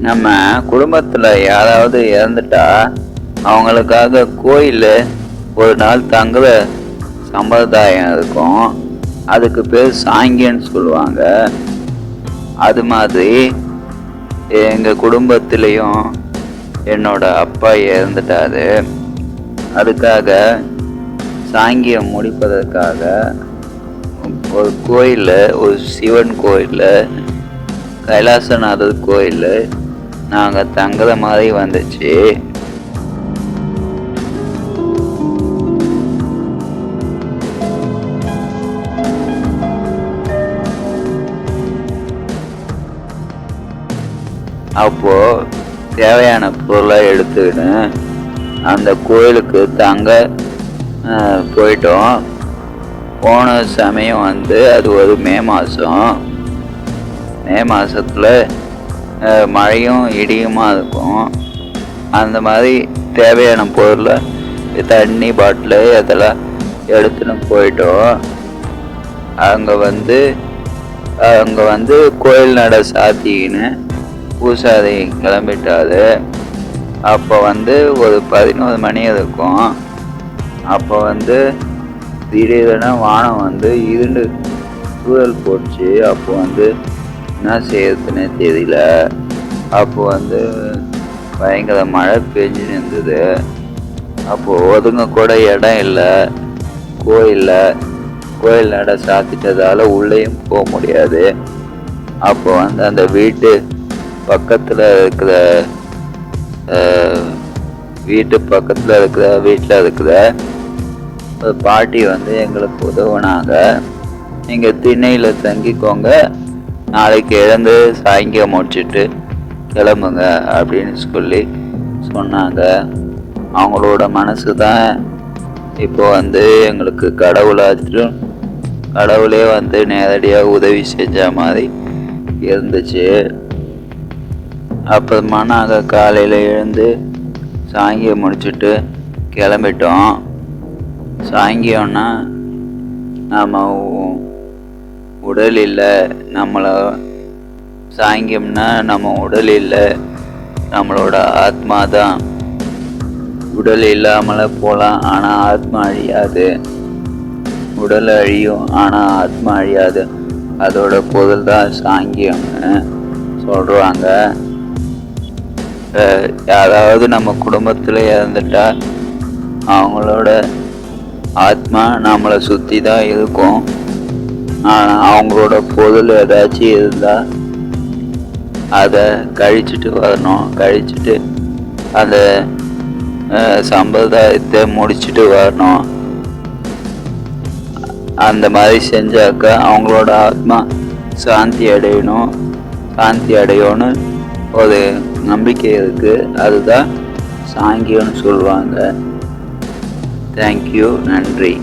நம்ம குடும்பத்தில் யாராவது இறந்துட்டா அவங்களுக்காக கோயில் ஒரு நாள் தங்குற சம்பிரதாயம் இருக்கும். அதுக்கு பேர் சாங்கியன்னு சொல்லுவாங்க. அது மாதிரி எங்கள் குடும்பத்திலையும் என்னோட அப்பா இறந்துட்டாரு. அதுக்காக சாங்கியம் முடிப்பதற்காக ஒரு கோயில், ஒரு சிவன் கோயில், கைலாசநாதர் கோயில் நாங்கள் தங்குற மாதிரி வந்துச்சு. அப்போது தேவையான பொருளை எடுத்துக்கின்னு அந்த கோயிலுக்கு தங்க போயிட்டோம். போன சமயம் அது ஒரு மே மாதத்தில் மழையும் இடியுமா இருக்கும். அந்த மாதிரி தேவையான பொருளை, தண்ணி பாட்டிலு அதெல்லாம் எடுத்துன்னு போயிட்டோம். அங்கே வந்து கோயில் நட சாத்திக்கின்னு பூசாரி கிளம்பிட்டாரு. அப்போ ஒரு 11 மணி இருக்கும். அப்போ திடீரென வானம் இருண்டு சூழல் போச்சு. அப்போ என்ன செய்யறதுன்னே தெரியல. அப்போ பயங்கர மழை பெஞ்சு இருந்தது. அப்போ ஒதுங்க கூட இடம் இல்லை. கோயில் நட சாத்திட்டதால உள்ளேயும் போக முடியாது. அப்போ அந்த வீட்டு பக்கத்தில் இருக்கிற வீட்டில் இருக்கிற ஒரு பாட்டி எங்களுக்கு உதவுனாங்க. நீங்கள் திண்ணையில் தங்கிக்கோங்க, நாளைக்கு எழுந்து சாயங்காலம் முடிச்சுட்டு கிளம்புங்க அப்படின்னு சொல்லி சொன்னாங்க. அவங்களோட மனசு தான் இப்போ எங்களுக்கு கடவுளே நேரடியாக உதவி செஞ்ச மாதிரி இருந்துச்சு. அப்புறமா நாங்கள் காலையில் எழுந்து சாங்கியம் முடிச்சுட்டு கிளம்பிட்டோம். சாங்கியம்னா நம்ம உடல் இல்லை, சாங்கியம்னா நம்ம உடல் இல்லை, நம்மளோட ஆத்மா தான். உடல் இல்லாமல போகலாம், ஆனால் ஆத்மா அழியாது. உடல் அழியும், ஆனால் ஆத்மா அழியாது. அதோட பொருள் தான் சாங்கியம்னு சொல்கிறாங்க. யாராவது நம்ம குடும்பத்தில் இறந்துட்டா அவங்களோட ஆத்மா நம்மளை சுற்றி தான் இருக்கும். ஆனால் அவங்களோட பொருள் ஏதாச்சும் இருந்தால் அதை கழிச்சிட்டு வரணும். கழிச்சிட்டு அந்த சம்பிரதாயத்தை முடிச்சுட்டு வரணும். அந்த மாதிரி செஞ்சாக்க அவங்களோட ஆத்மா சாந்தி அடையணும்னு ஒரு நம்பிக்கை இருக்குது. அதுதான் சாங்கியம்னு சொல்லுவாங்க. தேங்க்யூ, நன்றி.